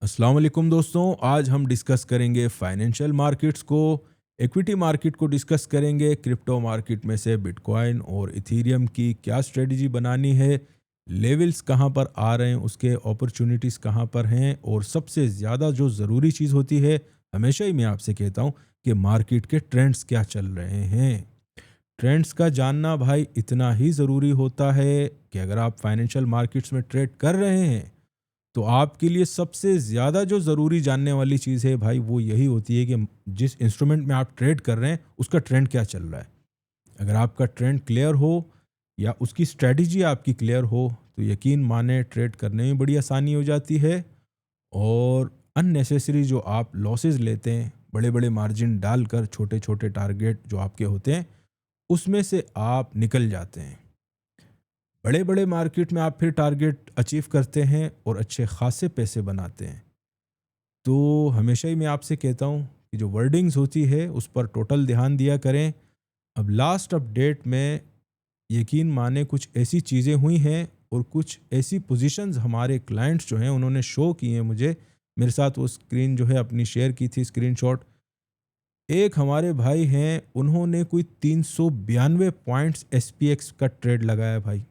अस्सलाम वालेकुम दोस्तों, आज हम डिस्कस करेंगे फाइनेंशियल मार्केट्स को। इक्विटी मार्केट को डिस्कस करेंगे, क्रिप्टो मार्केट में से बिटकॉइन और इथीरियम की क्या स्ट्रेटजी बनानी है, लेवल्स कहाँ पर आ रहे हैं, उसके अपॉर्चुनिटीज़ कहाँ पर हैं, और सबसे ज़्यादा जो ज़रूरी चीज़ होती है, हमेशा ही मैं आपसे कहता हूँ कि मार्केट के ट्रेंड्स क्या चल रहे हैं। ट्रेंड्स का जानना भाई इतना ही ज़रूरी होता है कि अगर आप फाइनेंशियल मार्केट्स में ट्रेड कर रहे हैं तो आपके लिए सबसे ज़्यादा जो ज़रूरी जानने वाली चीज़ है भाई, वो यही होती है कि जिस इंस्ट्रूमेंट में आप ट्रेड कर रहे हैं उसका ट्रेंड क्या चल रहा है। अगर आपका ट्रेंड क्लियर हो या उसकी स्ट्रेटजी आपकी क्लियर हो तो यकीन माने ट्रेड करने में बड़ी आसानी हो जाती है। और अननेसेसरी जो आप लॉसेस लेते हैं, बड़े बड़े मार्जिन डालकर छोटे छोटे टारगेट जो आपके होते हैं, उसमें से आप निकल जाते हैं। बड़े बड़े मार्केट में आप फिर टारगेट अचीव करते हैं और अच्छे खासे पैसे बनाते हैं। तो हमेशा ही मैं आपसे कहता हूँ कि जो वर्डिंग्स होती है उस पर टोटल ध्यान दिया करें। अब लास्ट अपडेट में यकीन माने कुछ ऐसी चीज़ें हुई हैं और कुछ ऐसी पोजीशंस हमारे क्लाइंट्स जो हैं उन्होंने शो की हैं मुझे। मेरे साथ वो स्क्रीन जो है अपनी शेयर की थी, स्क्रीनशॉट। एक हमारे भाई हैं, उन्होंने कोई 392 पॉइंट्स एसपीएक्स का ट्रेड लगाया भाई।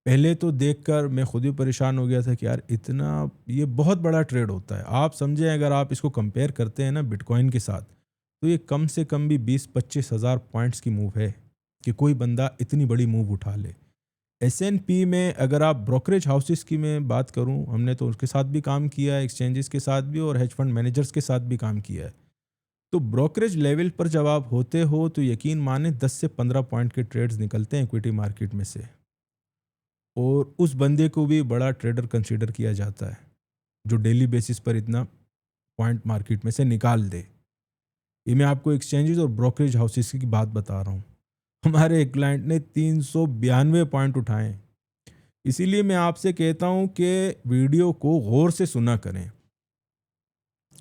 पहले तो देखकर मैं खुद ही परेशान हो गया था कि यार इतना, ये बहुत बड़ा ट्रेड होता है। आप समझें, अगर आप इसको कंपेयर करते हैं ना बिटकॉइन के साथ, तो ये कम से कम भी 20-25 हज़ार पॉइंट्स की मूव है कि कोई बंदा इतनी बड़ी मूव उठा ले। एसएनपी में अगर आप ब्रोकरेज हाउसेस की मैं बात करूं, हमने तो उसके साथ भी काम किया है, एक्सचेंजेस के साथ भी और हेज फंड मैनेजर्स के साथ भी काम किया है। तो ब्रोकरेज लेवल पर जब आप होते हो तो यकीन माने 10 से 15 पॉइंट के ट्रेड्स निकलते हैं इक्विटी मार्केट में से, और उस बंदे को भी बड़ा ट्रेडर कंसीडर किया जाता है जो डेली बेसिस पर इतना पॉइंट मार्केट में से निकाल दे। ये मैं आपको एक्सचेंजेस और ब्रोकरेज हाउसेस की बात बता रहा हूँ। हमारे एक क्लाइंट ने 392 पॉइंट उठाए। इसीलिए मैं आपसे कहता हूँ कि वीडियो को गौर से सुना करें।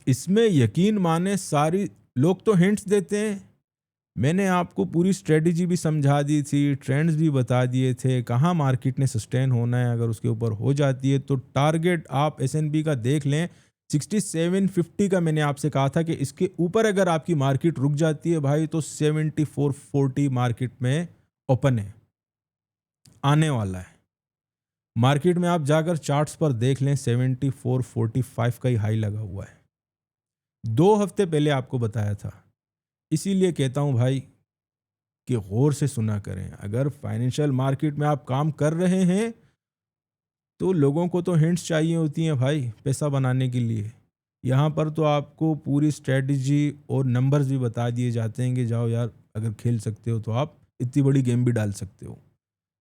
इसमें यकीन माने सारी लोग तो हिंट्स देते हैं, मैंने आपको पूरी स्ट्रेटजी भी समझा दी थी, ट्रेंड्स भी बता दिए थे, कहाँ मार्केट ने सस्टेन होना है। अगर उसके ऊपर हो जाती है तो टारगेट आप एसएनपी का देख लें, 6750 का मैंने आपसे कहा था कि इसके ऊपर अगर आपकी मार्केट रुक जाती है भाई तो 7440 मार्केट में ओपन है, आने वाला है। मार्केट में आप जाकर चार्ट्स पर देख लें, 7445 का ही हाई लगा हुआ है। 2 हफ्ते पहले आपको बताया था। इसीलिए कहता हूं भाई कि गौर से सुना करें। अगर फाइनेंशियल मार्केट में आप काम कर रहे हैं तो लोगों को तो हिंट्स चाहिए होती हैं भाई पैसा बनाने के लिए। यहाँ पर तो आपको पूरी स्ट्रेटजी और नंबर्स भी बता दिए जाते हैं कि जाओ यार, अगर खेल सकते हो तो आप इतनी बड़ी गेम भी डाल सकते हो।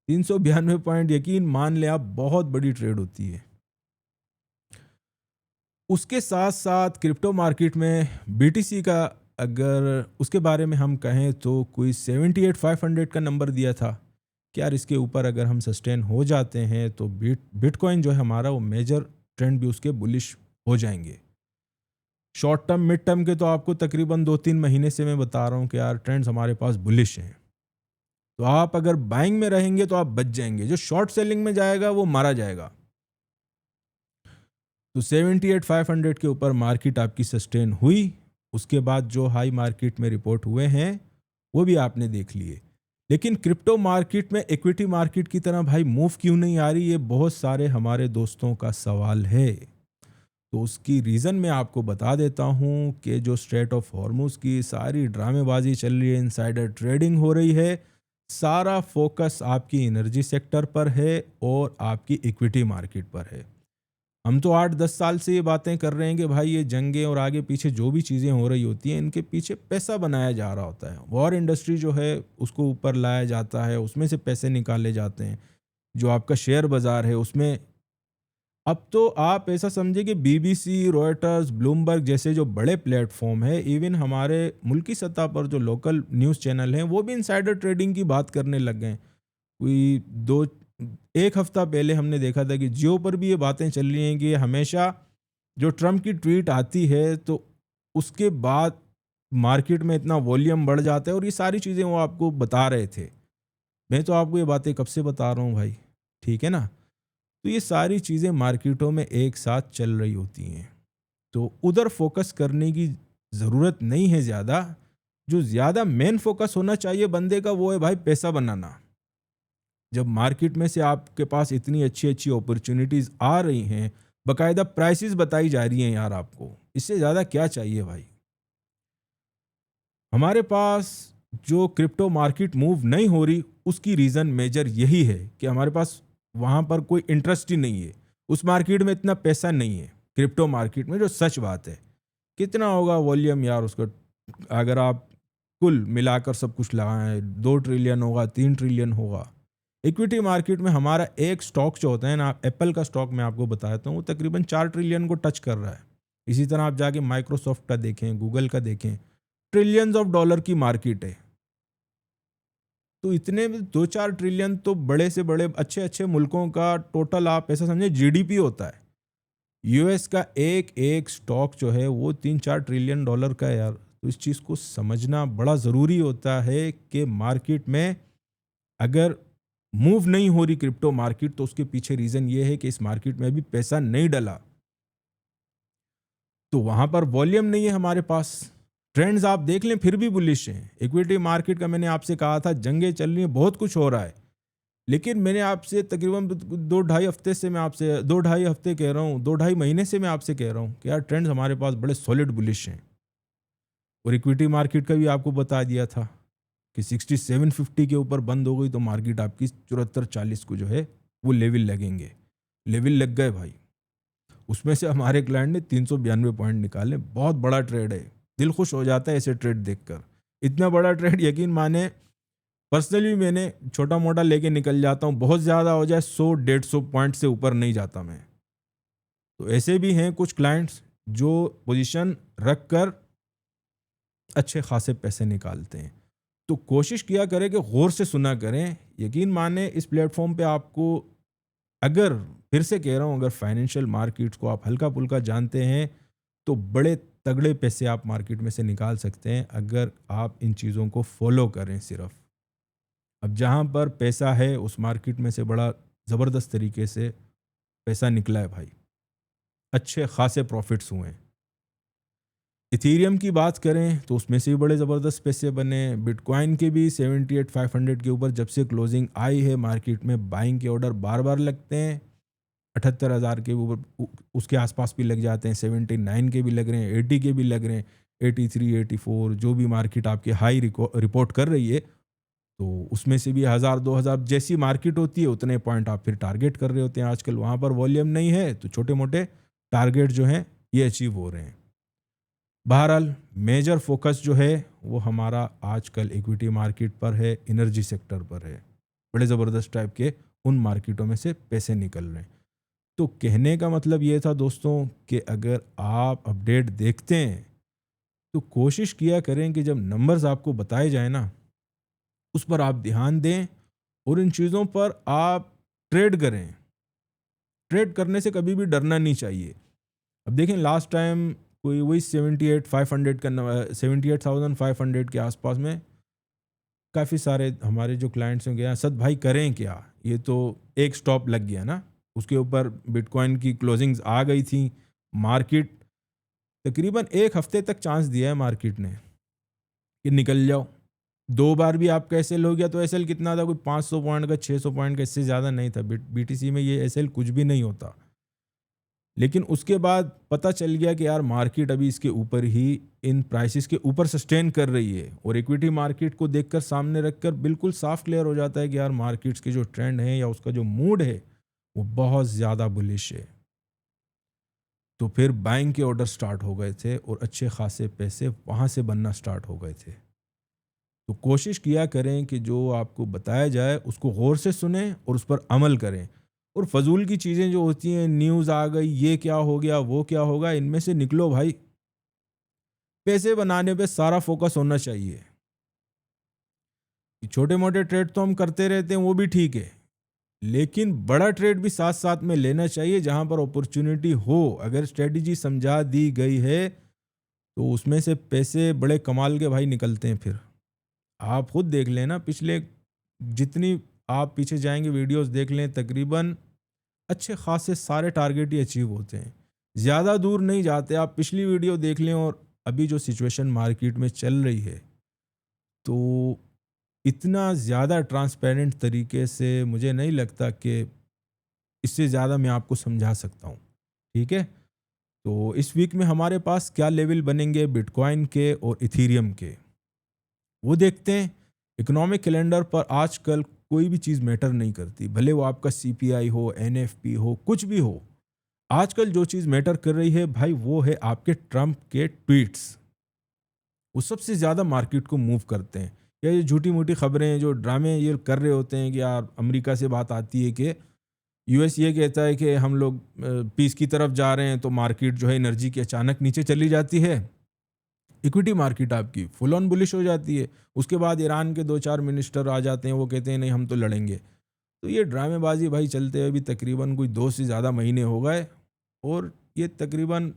392 पॉइंट यकीन मान ले आप, बहुत बड़ी ट्रेड होती है। उसके साथ साथ क्रिप्टो मार्केट में बीटीसी का, अगर उसके बारे में हम कहें तो कोई 78,500 का नंबर दिया था कि यार इसके ऊपर अगर हम सस्टेन हो जाते हैं तो बिटकॉइन जो है हमारा, वो मेजर ट्रेंड भी उसके बुलिश हो जाएंगे। शॉर्ट टर्म मिड टर्म के तो आपको तकरीबन 2-3 महीने से मैं बता रहा हूँ कि यार ट्रेंड्स हमारे पास बुलिश हैं। तो आप अगर बाइंग में रहेंगे तो आप बच जाएंगे, जो शॉर्ट सेलिंग में जाएगा वो मारा जाएगा। तो 78,500 के ऊपर मार्केट आपकी सस्टेन हुई। उसके बाद जो हाई मार्केट में रिपोर्ट हुए हैं वो भी आपने देख लिए। लेकिन क्रिप्टो मार्केट में इक्विटी मार्केट की तरह भाई मूव क्यों नहीं आ रही, ये बहुत सारे हमारे दोस्तों का सवाल है। तो उसकी रीज़न मैं आपको बता देता हूँ कि जो स्ट्रेट ऑफ हॉर्मुज की सारी ड्रामेबाजी चल रही है, इनसाइडर ट्रेडिंग हो रही है, सारा फोकस आपकी एनर्जी सेक्टर पर है और आपकी इक्विटी मार्केट पर है। हम तो 8-10 साल से ये बातें कर रहे हैं कि भाई ये जंगें और आगे पीछे जो भी चीज़ें हो रही होती हैं, इनके पीछे पैसा बनाया जा रहा होता है। वॉर इंडस्ट्री जो है उसको ऊपर लाया जाता है, उसमें से पैसे निकाले जाते हैं। जो आपका शेयर बाज़ार है उसमें, अब तो आप ऐसा समझिए कि बीबीसी, रॉयटर्स, ब्लूमबर्ग जैसे जो बड़े प्लेटफॉर्म है, इवन हमारे मुल्की सतह पर जो लोकल न्यूज़ चैनल हैं, वो भी इनसाइडर ट्रेडिंग की बात करने लग गए। कोई दो एक हफ्ता पहले हमने देखा था कि जियो पर भी ये बातें चल रही हैं कि हमेशा जो ट्रम्प की ट्वीट आती है तो उसके बाद मार्केट में इतना वॉल्यूम बढ़ जाता है, और ये सारी चीज़ें वो आपको बता रहे थे। मैं तो आपको ये बातें कब से बता रहा हूँ भाई, ठीक है ना। तो ये सारी चीज़ें मार्केटों में एक साथ चल रही होती हैं, तो उधर फोकस करने की ज़रूरत नहीं है ज़्यादा। जो ज़्यादा मेन फोकस होना चाहिए बंदे का वो है भाई पैसा बनाना। जब मार्केट में से आपके पास इतनी अच्छी अच्छी अपॉर्चुनिटीज़ आ रही हैं, बाकायदा प्राइसेस बताई जा रही हैं यार आपको, इससे ज़्यादा क्या चाहिए भाई। हमारे पास जो क्रिप्टो मार्केट मूव नहीं हो रही उसकी रीज़न मेजर यही है कि हमारे पास वहाँ पर कोई इंटरेस्ट ही नहीं है, उस मार्केट में इतना पैसा नहीं है। क्रिप्टो मार्केट में जो सच बात है, कितना होगा वॉल्यूम यार उसका, अगर आप कुल मिलाकर सब कुछ लगाएं 2 ट्रिलियन होगा, 3 ट्रिलियन होगा। इक्विटी मार्केट में हमारा एक स्टॉक जो होता है ना, एप्पल का स्टॉक मैं आपको बताता हूँ, वो तकरीबन 4 ट्रिलियन को टच कर रहा है। इसी तरह आप जाके माइक्रोसॉफ्ट का देखें, गूगल का देखें, ट्रिलियंस ऑफ डॉलर की मार्केट है। तो इतने में 2-4 ट्रिलियन तो बड़े से बड़े अच्छे अच्छे मुल्कों का टोटल आप ऐसा समझे जीडीपी होता है। यूएस का एक एक स्टॉक जो है वो 3-4 ट्रिलियन डॉलर का है यार। तो इस चीज़ को समझना बड़ा ज़रूरी होता है कि मार्केट में अगर मूव नहीं हो रही क्रिप्टो मार्केट, तो उसके पीछे रीज़न ये है कि इस मार्केट में अभी पैसा नहीं डला, तो वहाँ पर वॉल्यूम नहीं है हमारे पास। ट्रेंड्स आप देख लें फिर भी बुलिश हैं। इक्विटी मार्केट का मैंने आपसे कहा था जंगें चल रही हैं, बहुत कुछ हो रहा है, लेकिन मैंने आपसे तकरीबन 2-2.5 हफ्ते से मैं आपसे 2-2.5 हफ्ते कह रहा हूँ, 2-2.5 महीने से मैं आपसे कह रहा हूँ कि यार ट्रेंड्स हमारे पास बड़े सॉलिड बुलिश हैं। और इक्विटी मार्केट का भी आपको बता दिया था कि 6750 के ऊपर बंद हो गई तो मार्केट आपकी 74-40 को जो है वो लेवल लगेंगे। लेवल लग गए भाई। उसमें से हमारे क्लाइंट ने 392 पॉइंट निकाले। बहुत बड़ा ट्रेड है, दिल खुश हो जाता है ऐसे ट्रेड देखकर। इतना बड़ा ट्रेड यकीन माने पर्सनली मैंने छोटा मोटा लेके निकल जाता हूँ, बहुत ज़्यादा हो जाए 100-150 पॉइंट से ऊपर नहीं जाता मैं। तो ऐसे भी हैं कुछ क्लाइंट्स जो पोजीशन रख कर अच्छे खासे पैसे निकालते हैं। तो कोशिश किया करें कि गौर से सुना करें। यकीन माने इस प्लेटफॉर्म पे आपको, अगर फिर से कह रहा हूँ, अगर फाइनेंशियल मार्केट्स को आप हल्का पुल्का जानते हैं तो बड़े तगड़े पैसे आप मार्केट में से निकाल सकते हैं अगर आप इन चीज़ों को फॉलो करें सिर्फ। अब जहाँ पर पैसा है उस मार्केट में से बड़ा ज़बरदस्त तरीके से पैसा निकला है भाई, अच्छे खासे प्रॉफिट्स हुए हैं। इथीरियम की बात करें तो उसमें से भी बड़े ज़बरदस्त पैसे बने। बिटकॉइन के भी 78,500 के ऊपर जब से क्लोजिंग आई है मार्केट में बाइंग के ऑर्डर बार बार लगते हैं। 78,000 के ऊपर उसके आसपास भी लग जाते हैं, 79 के भी लग रहे हैं, 80 के भी लग रहे हैं, 83, 84 जो भी मार्केट आपके हाई रिपोर्ट कर रही है, तो उसमें से भी 1,000-2,000 जैसी मार्केट होती है उतने पॉइंट आप फिर टारगेट कर रहे होते हैं। आजकल वहाँ पर वॉल्यूम नहीं है तो छोटे मोटे टारगेट जो हैं ये अचीव हो रहे हैं। बहरहाल मेजर फोकस जो है वो हमारा आजकल इक्विटी मार्केट पर है, एनर्जी सेक्टर पर है। बड़े ज़बरदस्त टाइप के उन मार्केटों में से पैसे निकल रहे हैं। तो कहने का मतलब ये था दोस्तों कि अगर आप अपडेट देखते हैं तो कोशिश किया करें कि जब नंबर्स आपको बताए जाए ना, उस पर आप ध्यान दें और इन चीज़ों पर आप ट्रेड करें। ट्रेड करने से कभी भी डरना नहीं चाहिए। अब देखें लास्ट टाइम कोई वही 78,500 का 78,500 के आसपास में काफ़ी सारे हमारे जो क्लाइंट्स हैं गया सद भाई करें क्या, ये तो एक स्टॉप लग गया ना। उसके ऊपर बिटकॉइन की क्लोजिंग्स आ गई थी। मार्केट तकरीबन एक हफ्ते तक चांस दिया है मार्केट ने कि निकल जाओ। दो बार भी आपका एसएल हो गया तो एसएल कितना था, कोई 500 पॉइंट का, 600 पॉइंट का, इससे ज़्यादा नहीं था। बीटीसी में ये एसएल कुछ भी नहीं होता। लेकिन उसके बाद पता चल गया कि यार मार्केट अभी इसके ऊपर ही, इन प्राइसेस के ऊपर सस्टेन कर रही है। और इक्विटी मार्केट को देखकर सामने रखकर बिल्कुल साफ क्लियर हो जाता है कि यार मार्केट्स के जो ट्रेंड है या उसका जो मूड है वो बहुत ज़्यादा बुलिश है। तो फिर बाइंग के ऑर्डर स्टार्ट हो गए थे और अच्छे खासे पैसे वहाँ से बनना स्टार्ट हो गए थे। तो कोशिश किया करें कि जो आपको बताया जाए उसको गौर से सुने और उस पर अमल करें। और फजूल की चीज़ें जो होती हैं, न्यूज़ आ गई, ये क्या हो गया, वो क्या होगा, इनमें से निकलो भाई। पैसे बनाने पे सारा फोकस होना चाहिए। छोटे मोटे ट्रेड तो हम करते रहते हैं, वो भी ठीक है, लेकिन बड़ा ट्रेड भी साथ साथ में लेना चाहिए जहां पर अपॉर्चुनिटी हो। अगर स्ट्रेटजी समझा दी गई है तो उसमें से पैसे बड़े कमाल के भाई निकलते हैं। फिर आप खुद देख लें ना, पिछले जितनी आप पीछे जाएंगे वीडियोस देख लें, तकरीबन अच्छे खासे सारे टारगेट ही अचीव होते हैं, ज़्यादा दूर नहीं जाते। आप पिछली वीडियो देख लें और अभी जो सिचुएशन मार्केट में चल रही है, तो इतना ज़्यादा ट्रांसपेरेंट तरीके से मुझे नहीं लगता कि इससे ज़्यादा मैं आपको समझा सकता हूँ। ठीक है? तो इस वीक में हमारे पास क्या लेवल बनेंगे बिटकॉइन के और इथीरियम के, वो देखते हैं। इकोनॉमिक कैलेंडर पर आजकल कोई भी चीज़ मैटर नहीं करती, भले वो आपका सीपीआई हो, एनएफपी हो, कुछ भी हो। आजकल जो चीज़ मैटर कर रही है भाई, वो है आपके ट्रम्प के ट्वीट्स। वो सबसे ज़्यादा मार्केट को मूव करते हैं। या ये झूठी मूठी खबरें, जो ड्रामे ये कर रहे होते हैं कि यार अमेरिका से बात आती है कि यूएस ये कहता है कि हम लोग पीस की तरफ जा रहे हैं, तो मार्केट जो है एनर्जी की अचानक नीचे चली जाती है, इक्विटी मार्केट आपकी फुल ऑन बुलिश हो जाती है। उसके बाद ईरान के 2-4 मिनिस्टर आ जाते हैं, वो कहते हैं नहीं हम तो लड़ेंगे। तो ये ड्रामेबाजी भाई चलते हुए भी तकरीबन कोई 2 से ज़्यादा महीने हो गए, और ये तकरीबन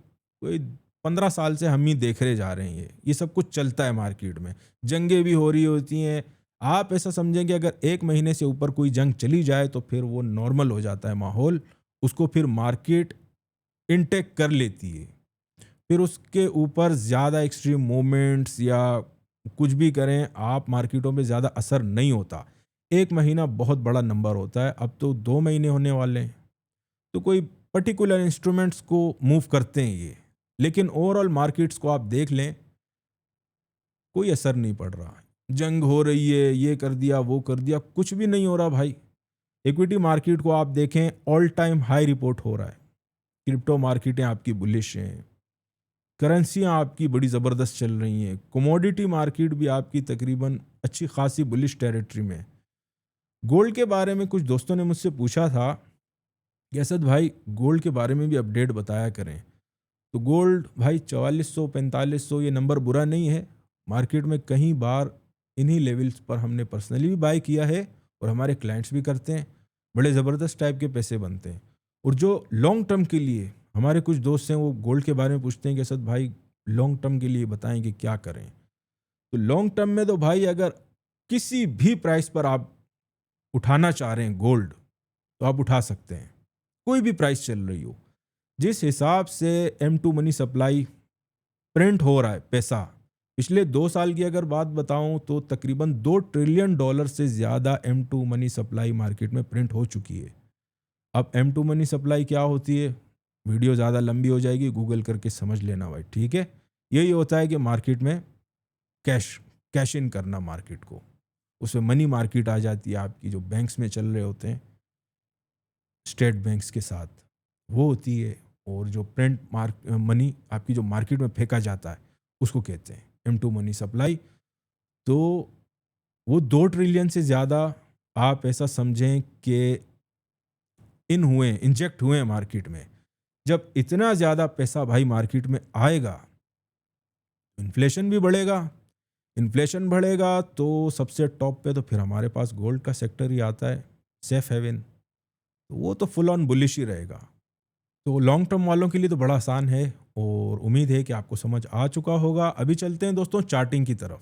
कोई 15 साल से हम ही देख रहे जा रहे हैं। ये सब कुछ चलता है मार्केट में। जंगें भी हो रही होती हैं। आप ऐसा समझें कि अगर 1 महीने से ऊपर कोई जंग चली जाए तो फिर वो नॉर्मल हो जाता है माहौल। उसको फिर मार्केट इनटेक कर लेती है। फिर उसके ऊपर ज़्यादा एक्सट्रीम मूवमेंट्स या कुछ भी करें आप, मार्केटों में ज़्यादा असर नहीं होता। 1 महीना बहुत बड़ा नंबर होता है, अब तो 2 महीने होने वाले हैं। तो कोई पर्टिकुलर इंस्ट्रूमेंट्स को मूव करते हैं ये, लेकिन ओवरऑल मार्केट्स को आप देख लें, कोई असर नहीं पड़ रहा। जंग हो रही है, ये कर दिया, वो कर दिया, कुछ भी नहीं हो रहा भाई। इक्विटी मार्केट को आप देखें, ऑल टाइम हाई रिपोर्ट हो रहा है। क्रिप्टो मार्केटें आपकी बुलिश हैं, करेंसियाँ आपकी बड़ी ज़बरदस्त चल रही हैं, कमोडिटी मार्केट भी आपकी तकरीबन अच्छी खासी बुलिश टेरिटरी में है। गोल्ड के बारे में कुछ दोस्तों ने मुझसे पूछा था कि असद भाई गोल्ड के बारे में भी अपडेट बताया करें। तो गोल्ड भाई 4400-4500 ये नंबर बुरा नहीं है। मार्केट में कई बार इन्हीं लेवल्स पर हमने पर्सनली भी बाय किया है, और हमारे क्लाइंट्स भी करते हैं। बड़े ज़बरदस्त टाइप के पैसे बनते हैं। और जो लॉन्ग टर्म के लिए हमारे कुछ दोस्त हैं, वो गोल्ड के बारे में पूछते हैं कि असद भाई लॉन्ग टर्म के लिए बताएं कि क्या करें। तो लॉन्ग टर्म में तो भाई अगर किसी भी प्राइस पर आप उठाना चाह रहे हैं गोल्ड, तो आप उठा सकते हैं, कोई भी प्राइस चल रही हो। जिस हिसाब से M2 मनी सप्लाई प्रिंट हो रहा है पैसा, पिछले 2 साल की अगर बात बताऊं तो तकरीबन $2 ट्रिलियन से ज़्यादा M2 मनी सप्लाई मार्केट में प्रिंट हो चुकी है। अब M2 मनी सप्लाई क्या होती है, वीडियो ज़्यादा लंबी हो जाएगी, गूगल करके समझ लेना भाई। ठीक है? यही होता है कि मार्केट में कैश इन करना मार्केट को, उसमें मनी मार्केट आ जाती है आपकी, जो बैंक्स में चल रहे होते हैं स्टेट बैंक्स के साथ, वो होती है। और जो प्रिंट मनी आपकी जो मार्केट में फेंका जाता है, उसको कहते हैं M2 मनी सप्लाई। तो वो 2 ट्रिलियन से ज़्यादा आप ऐसा समझें कि इंजेक्ट हुए हैं मार्केट में। जब इतना ज़्यादा पैसा भाई मार्केट में आएगा, इन्फ्लेशन भी बढ़ेगा। इन्फ्लेशन बढ़ेगा तो सबसे टॉप पे तो फिर हमारे पास गोल्ड का सेक्टर ही आता है, सेफ हेवन। तो वो तो फुल ऑन बुलिश ही रहेगा। तो लॉन्ग टर्म वालों के लिए तो बड़ा आसान है, और उम्मीद है कि आपको समझ आ चुका होगा। अभी चलते हैं दोस्तों चार्टिंग की तरफ।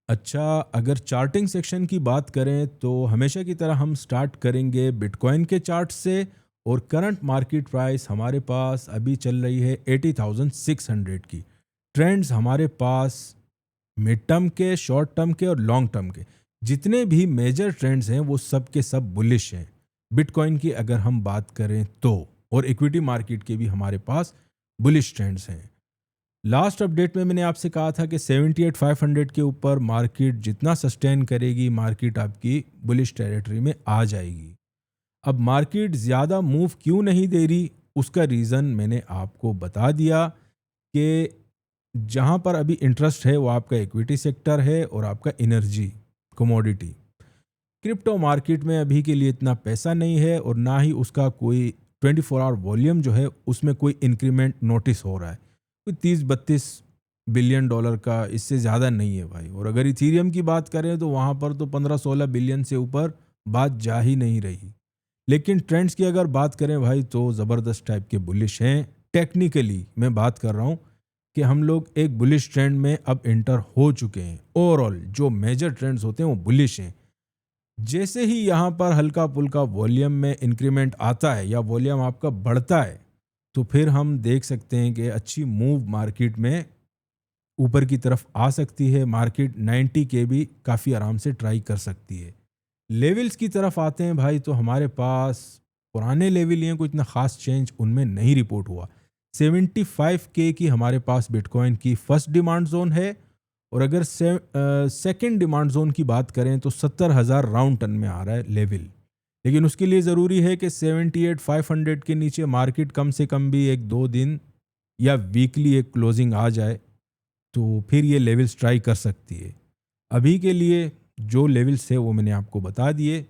अच्छा, अगर चार्टिंग सेक्शन की बात करें तो हमेशा की तरह हम स्टार्ट करेंगे बिटकॉइन के चार्ट से। और करंट मार्केट प्राइस हमारे पास अभी चल रही है 80,600 की। ट्रेंड्स हमारे पास मिड टर्म के, शॉर्ट टर्म के और लॉन्ग टर्म के, जितने भी मेजर ट्रेंड्स हैं वो सब के सब बुलिश हैं बिटकॉइन की अगर हम बात करें तो। और इक्विटी मार्केट के भी हमारे पास बुलिश ट्रेंड्स हैं। लास्ट अपडेट में मैंने आपसे कहा था कि 78,500 के ऊपर मार्केट जितना सस्टेन करेगी, मार्केट आपकी बुलिश टेरिटरी में आ जाएगी। अब मार्केट ज़्यादा मूव क्यों नहीं दे रही, उसका रीज़न मैंने आपको बता दिया कि जहाँ पर अभी इंटरेस्ट है वो आपका इक्विटी सेक्टर है और आपका एनर्जी कमोडिटी। क्रिप्टो मार्केट में अभी के लिए इतना पैसा नहीं है, और ना ही उसका कोई 24 आवर वॉल्यूम जो है उसमें कोई इंक्रीमेंट नोटिस हो रहा है। कोई 30-32 बिलियन डॉलर का, इससे ज़्यादा नहीं है भाई। और अगर इथीरियम की बात करें तो वहाँ पर तो 15-16 बिलियन से ऊपर बात जा ही नहीं रही। लेकिन ट्रेंड्स की अगर बात करें भाई तो ज़बरदस्त टाइप के बुलिश हैं। टेक्निकली मैं बात कर रहा हूँ कि हम लोग एक बुलिश ट्रेंड में अब एंटर हो चुके हैं। ओवरऑल जो मेजर ट्रेंड्स होते हैं वो बुलिश हैं। जैसे ही यहाँ पर हल्का फुल्का वॉल्यूम में इंक्रीमेंट आता है या वॉल्यूम आपका बढ़ता है, तो फिर हम देख सकते हैं कि अच्छी मूव मार्केट में ऊपर की तरफ आ सकती है। मार्केट 90 के भी काफ़ी आराम से ट्राई कर सकती है। लेवल्स की तरफ आते हैं भाई, तो हमारे पास पुराने लेवल ही हैं, कोई इतना ख़ास चेंज उनमें नहीं रिपोर्ट हुआ। 75K की हमारे पास बिटकॉइन की फर्स्ट डिमांड जोन है, और अगर सेकंड डिमांड जोन की बात करें तो 70,000 राउंड टन में आ रहा है लेवल। लेकिन उसके लिए ज़रूरी है कि 78,500 के नीचे मार्केट कम से कम भी एक दो दिन या वीकली एक क्लोजिंग आ जाए, तो फिर ये लेवल्स ट्राई कर सकती है। अभी के लिए जो लेवल्स है वो मैंने आपको बता दिए।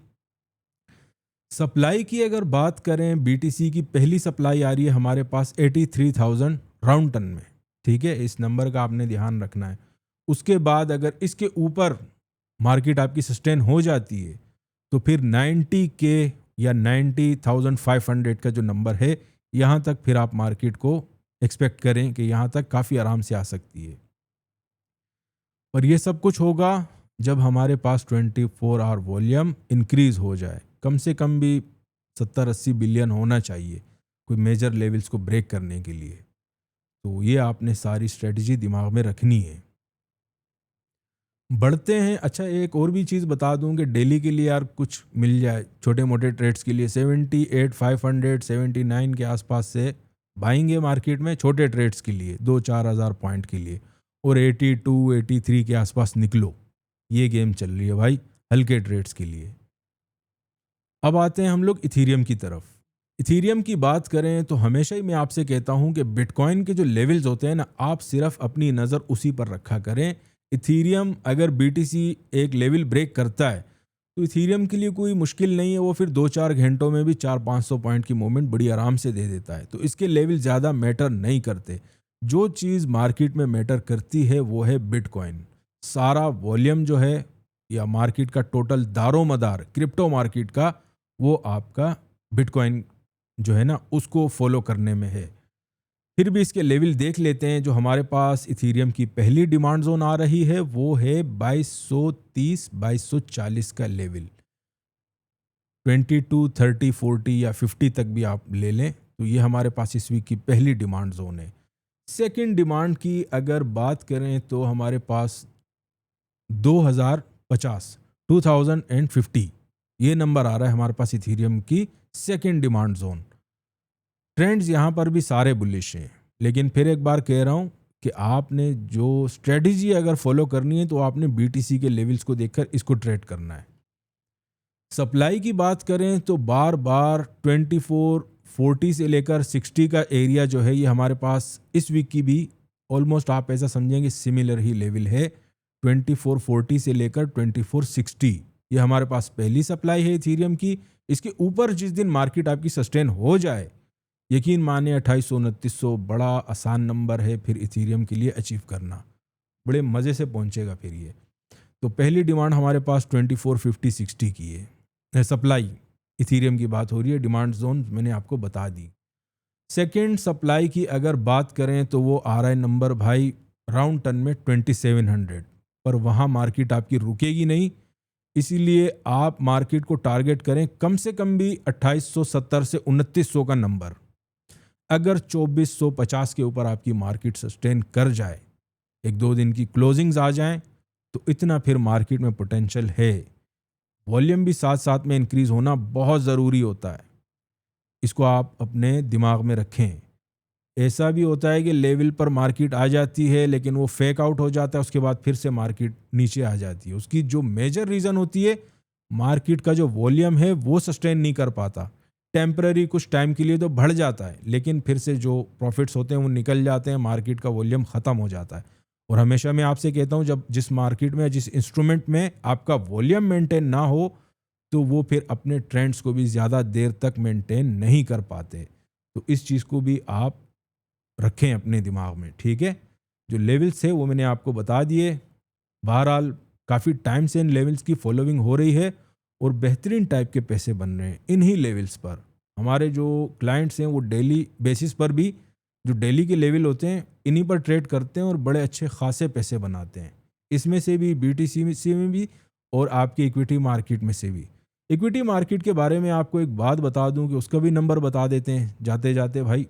सप्लाई की अगर बात करें, बीटीसी की पहली सप्लाई आ रही है हमारे पास 83,000 राउंड टन में। ठीक है, इस नंबर का आपने ध्यान रखना है। उसके बाद अगर इसके ऊपर मार्केट आपकी सस्टेन हो जाती है, तो फिर 90K या 90,500 का जो नंबर है, यहाँ तक फिर आप मार्केट को एक्सपेक्ट करें कि यहाँ तक काफ़ी आराम से आ सकती है। और ये सब कुछ होगा जब हमारे पास 24 आवर वॉल्यूम इंक्रीज हो जाए। कम से कम भी 70-80 बिलियन होना चाहिए कोई मेजर लेवल्स को ब्रेक करने के लिए। तो ये आपने सारी स्ट्रेटजी दिमाग में रखनी है। बढ़ते हैं। अच्छा, एक और भी चीज़ बता दूं कि डेली के लिए यार कुछ मिल जाए छोटे मोटे ट्रेड्स के लिए। 78,500 79 के आसपास से बाइंगे मार्केट में छोटे ट्रेड्स के लिए 2-4 हज़ार पॉइंट के लिए, और 82 83 के आसपास निकलो। ये गेम चल रही है भाई हल्के ट्रेड्स के लिए। अब आते हैं हम लोग इथीरियम की तरफ। इथीरियम की बात करें तो हमेशा ही मैं आपसे कहता हूं कि बिटकॉइन के जो लेवल्स होते हैं ना, आप सिर्फ अपनी नज़र उसी पर रखा करें। इथीरियम अगर बीटीसी एक लेवल ब्रेक करता है तो इथीरियम के लिए कोई मुश्किल नहीं है, वो फिर 2-4 घंटों में भी 400-500 पॉइंट की मूवमेंट बड़ी आराम से दे देता है। तो इसके लेवल ज़्यादा मैटर नहीं करते। जो चीज़ मार्केट में मैटर करती है वो है बिटकॉइन। सारा वॉल्यूम जो है या मार्केट का टोटल दारोमदार क्रिप्टो मार्केट का, वो आपका बिटकॉइन जो है ना उसको फॉलो करने में है। फिर भी इसके लेवल देख लेते हैं। जो हमारे पास इथीरियम की पहली डिमांड जोन आ रही है वो है 2230 2240 का लेवल। 22 30 40 या 50 तक भी आप ले लें, तो ये हमारे पास इस वीक की पहली डिमांड जोन है। सेकंड डिमांड की अगर बात करें तो हमारे पास 2050 2050 ये नंबर आ रहा है हमारे पास इथीरियम की सेकंड डिमांड जोन। ट्रेंड्स यहाँ पर भी सारे बुलिश हैं, लेकिन फिर एक बार कह रहा हूँ कि आपने जो स्ट्रेटजी अगर फॉलो करनी है तो आपने बीटीसी के लेवल्स को देखकर इसको ट्रेड करना है। सप्लाई की बात करें तो बार बार 2440 से लेकर 60 का एरिया जो है ये हमारे पास इस वीक की भी ऑलमोस्ट आप ऐसा समझेंगे सिमिलर ही लेवल है। 2440 से लेकर 2460 ये हमारे पास पहली सप्लाई है इथीरियम की। इसके ऊपर जिस दिन मार्केट आपकी सस्टेन हो जाए, यकीन माने 2800-2900 बड़ा आसान नंबर है फिर इथीरियम के लिए अचीव करना, बड़े मज़े से पहुंचेगा फिर ये। तो पहली डिमांड हमारे पास 2450-60 की है। सप्लाई इथीरियम की बात हो रही है, डिमांड जोन मैंने आपको बता दी। सेकेंड सप्लाई की अगर बात करें तो वो आ रहा है नंबर भाई राउंड टन में 2700, पर वहाँ मार्केट आपकी रुकेगी नहीं। इसीलिए आप मार्केट को टारगेट करें कम से कम भी 2870 से 2900 का नंबर। अगर 2450 के ऊपर आपकी मार्केट सस्टेन कर जाए, एक दो दिन की क्लोजिंग्स आ जाएं, तो इतना फिर मार्केट में पोटेंशियल है। वॉल्यूम भी साथ साथ में इंक्रीज होना बहुत ज़रूरी होता है, इसको आप अपने दिमाग में रखें। ऐसा भी होता है कि लेवल पर मार्केट आ जाती है लेकिन वो फेक आउट हो जाता है, उसके बाद फिर से मार्केट नीचे आ जाती है। उसकी जो मेजर रीज़न होती है, मार्केट का जो वॉल्यूम है वो सस्टेन नहीं कर पाता। टेम्पररी कुछ टाइम के लिए तो बढ़ जाता है, लेकिन फिर से जो प्रॉफिट्स होते हैं वो निकल जाते हैं, मार्केट का वॉल्यूम ख़त्म हो जाता है। और हमेशा मैं आपसे कहता हूँ, जब जिस मार्केट में जिस इंस्ट्रूमेंट में आपका वॉल्यूम मेंटेन ना हो, तो वो फिर अपने ट्रेंड्स को भी ज़्यादा देर तक मेंटेन नहीं कर पाते। तो इस चीज़ को भी आप रखें अपने दिमाग में, ठीक है। जो लेवल्स है वो मैंने आपको बता दिए। बहरहाल काफ़ी टाइम से इन लेवल्स की फॉलोइंग हो रही है और बेहतरीन टाइप के पैसे बन रहे हैं इन्हीं लेवल्स पर। हमारे जो क्लाइंट्स हैं वो डेली बेसिस पर भी जो डेली के लेवल होते हैं इन्हीं पर ट्रेड करते हैं और बड़े अच्छे खासे पैसे बनाते हैं। इसमें से भी बीटीसी में भी और आपकी इक्विटी मार्केट में से भी। इक्विटी मार्केट के बारे में आपको एक बात बता दूं कि उसका भी नंबर बता देते हैं जाते जाते भाई।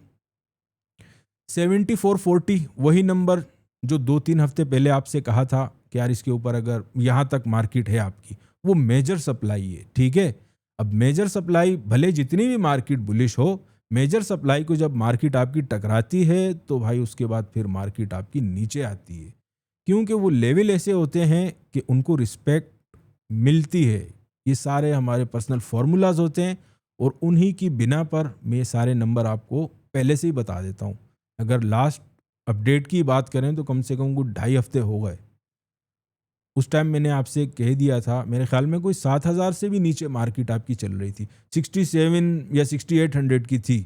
7440 वही नंबर जो 2-3 हफ्ते पहले आपसे कहा था कि यार इसके ऊपर अगर यहाँ तक मार्केट है आपकी, वो मेजर सप्लाई है, ठीक है। अब मेजर सप्लाई भले जितनी भी मार्केट बुलिश हो, मेजर सप्लाई को जब मार्केट आपकी टकराती है तो भाई उसके बाद फिर मार्केट आपकी नीचे आती है, क्योंकि वो लेवल ऐसे होते हैं कि उनको रिस्पेक्ट मिलती है। ये सारे हमारे पर्सनल फार्मूलाज होते हैं और उन्हीं की बिना पर मैं ये सारे नंबर आपको पहले से ही बता देता हूँ। अगर लास्ट अपडेट की बात करें तो कम से कम कुछ 2.5 हफ्ते हो गए। उस टाइम मैंने आपसे कह दिया था, मेरे ख्याल में कोई 7,000 से भी नीचे मार्केट आपकी चल रही थी, 67 या 6800 की थी।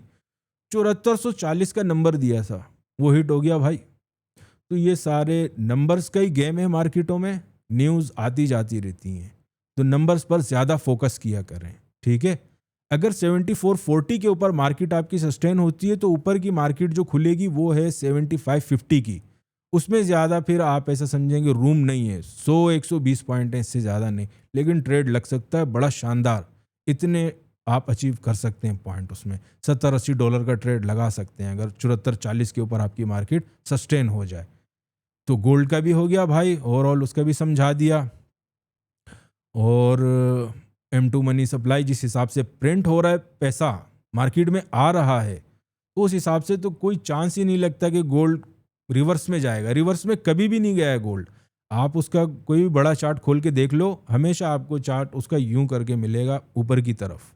7440 का नंबर दिया था, वो हिट हो गया भाई। तो ये सारे नंबर्स का ही गेम है मार्केटों में, न्यूज़ आती जाती रहती हैं, तो नंबर्स पर ज़्यादा फोकस किया करें, ठीक है। अगर 7440 के ऊपर मार्केट आपकी सस्टेन होती है तो ऊपर की मार्केट जो खुलेगी वो है 7550 की। उसमें ज़्यादा फिर आप ऐसा समझेंगे रूम नहीं है, 100-120 पॉइंट है, इससे ज़्यादा नहीं, लेकिन ट्रेड लग सकता है बड़ा शानदार। इतने आप अचीव कर सकते हैं पॉइंट, उसमें $70-80 का ट्रेड लगा सकते हैं अगर 7440 के ऊपर आपकी मार्केट सस्टेन हो जाए। तो गोल्ड का भी हो गया भाई, ओवरऑल उसका भी समझा दिया। और M2 मनी सप्लाई जिस हिसाब से प्रिंट हो रहा है, पैसा मार्केट में आ रहा है, तो उस हिसाब से तो कोई चांस ही नहीं लगता कि गोल्ड रिवर्स में जाएगा। रिवर्स में कभी भी नहीं गया है गोल्ड। आप उसका कोई भी बड़ा चार्ट खोल के देख लो, हमेशा आपको चार्ट उसका यूं करके मिलेगा ऊपर की तरफ।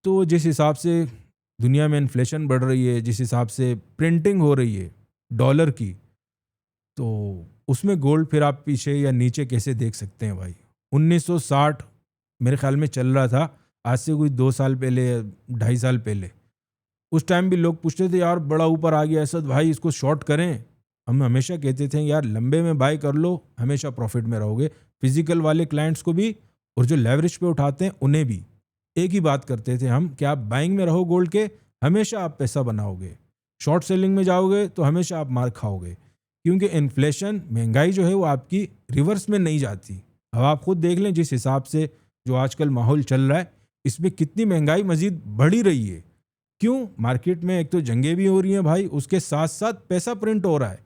तो जिस हिसाब से दुनिया में इन्फ्लेशन बढ़ रही है, जिस हिसाब से प्रिंटिंग हो रही है डॉलर की, तो उसमें गोल्ड फिर आप पीछे या नीचे कैसे देख सकते हैं भाई। 1960 मेरे ख्याल में चल रहा था, आज से कोई 2 साल पहले, 2.5 साल पहले। उस टाइम भी लोग पूछते थे यार बड़ा ऊपर आ गया असद भाई, इसको शॉर्ट करें। हम हमेशा कहते थे यार लंबे में बाय कर लो, हमेशा प्रॉफिट में रहोगे। फिजिकल वाले क्लाइंट्स को भी और जो लेवरेज पे उठाते हैं उन्हें भी एक ही बात करते थे हम कि आप बाइंग में रहो गोल्ड के, हमेशा आप पैसा बनाओगे। शॉर्ट सेलिंग में जाओगे तो हमेशा आप मार खाओगे, क्योंकि इन्फ्लेशन, महंगाई जो है वो आपकी रिवर्स में नहीं जाती। अब आप खुद देख लें जिस हिसाब से जो आजकल माहौल चल रहा है, इसमें कितनी महंगाई मजीद बढ़ी रही है। क्यों? मार्केट में एक तो जंगें भी हो रही हैं भाई, उसके साथ साथ पैसा प्रिंट हो रहा है।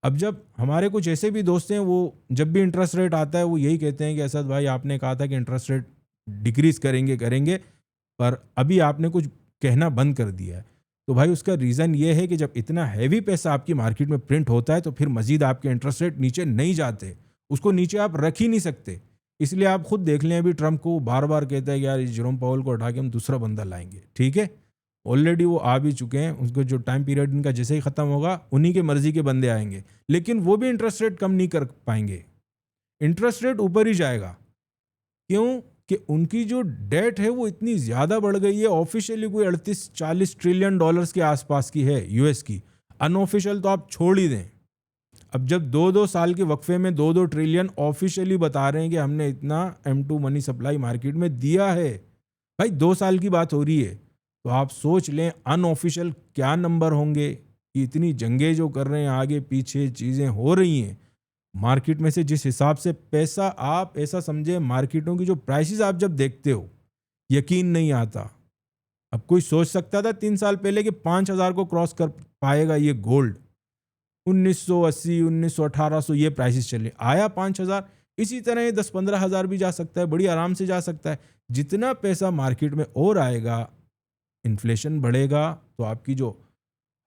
अब जब हमारे कुछ ऐसे भी दोस्त हैं, वो जब भी इंटरेस्ट रेट आता है वो यही कहते हैं कि असद भाई आपने कहा था कि इंटरेस्ट रेट डिक्रीज करेंगे करेंगे, पर अभी आपने कुछ कहना बंद कर दिया है। तो भाई उसका रीज़न ये है कि जब इतना हैवी पैसा आपकी मार्केट में प्रिंट होता है तो फिर मजीद आपके इंटरेस्ट रेट नीचे नहीं जाते, उसको नीचे आप रख ही नहीं सकते। इसलिए आप खुद देख लें, अभी ट्रम्प को बार बार कहता है कि यार जेरोम पावेल को हटा के हम दूसरा बंदा लाएंगे, ठीक है। ऑलरेडी वो आ भी चुके हैं, उनको जो टाइम पीरियड इनका जैसे ही ख़त्म होगा उन्हीं के मर्जी के बंदे आएंगे, लेकिन वो भी इंटरेस्ट रेट कम नहीं कर पाएंगे, इंटरेस्ट रेट ऊपर ही जाएगा। क्यों? कि उनकी जो डेट है वो इतनी ज़्यादा बढ़ गई है। ऑफिशियली कोई 38-40 ट्रिलियन डॉलर्स के आसपास की है यूएस की, अनऑफिशियल तो आप छोड़ ही दें। अब जब 2-2 साल के वक्फे में 2-2 ट्रिलियन ऑफिशियली बता रहे हैं कि हमने इतना M2 मनी सप्लाई मार्केट में दिया है, भाई 2 साल की बात हो रही है, तो आप सोच लें अनऑफिशियल क्या नंबर होंगे। कि इतनी जंगें जो कर रहे हैं, आगे पीछे चीज़ें हो रही हैं मार्केट में से, जिस हिसाब से पैसा, आप ऐसा समझे मार्केटों की जो प्राइसेस आप जब देखते हो यकीन नहीं आता। अब कोई सोच सकता था 3 साल पहले कि 5,000 को क्रॉस कर पाएगा ये गोल्ड? 1980, 1900, 1800 ये प्राइसेस चले, आया 5,000। इसी तरह ये 10-15 हज़ार भी जा सकता है, बड़ी आराम से जा सकता है। जितना पैसा मार्केट में और आएगा, इन्फ्लेशन बढ़ेगा, तो आपकी जो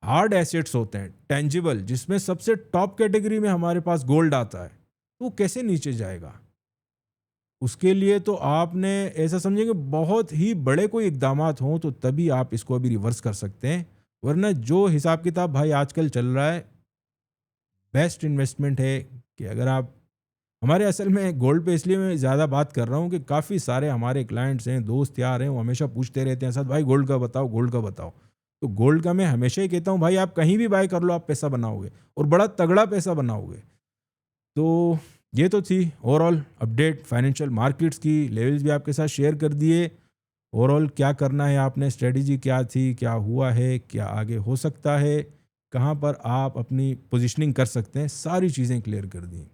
हार्ड एसेट्स होते हैं, टेंजिबल, जिसमें सबसे टॉप कैटेगरी में हमारे पास गोल्ड आता है, तो वो कैसे नीचे जाएगा? उसके लिए तो आपने ऐसा समझेंगे बहुत ही बड़े कोई इकदामात हों तो तभी आप इसको अभी रिवर्स कर सकते हैं, वरना जो हिसाब किताब भाई आजकल चल रहा है, बेस्ट इन्वेस्टमेंट है कि अगर आप हमारे, असल में गोल्ड पे इसलिए मैं ज़्यादा बात कर रहा हूँ कि काफ़ी सारे हमारे क्लाइंट्स हैं, दोस्त यार हैं, वो हमेशा पूछते रहते हैं सर भाई गोल्ड का बताओ, गोल्ड का बताओ। तो गोल्ड का मैं हमेशा ही कहता हूँ भाई आप कहीं भी बाय कर लो, आप पैसा बनाओगे और बड़ा तगड़ा पैसा बनाओगे। तो ये तो थी ओवरऑल अपडेट फाइनेंशियल मार्केट्स की, लेवल्स भी आपके साथ शेयर कर दिए। ओवरऑल क्या करना है आपने, स्ट्रेटजी क्या थी, क्या हुआ है, क्या आगे हो सकता है, कहाँ पर आप अपनी पोजीशनिंग कर सकते हैं, सारी चीज़ें क्लियर कर दी।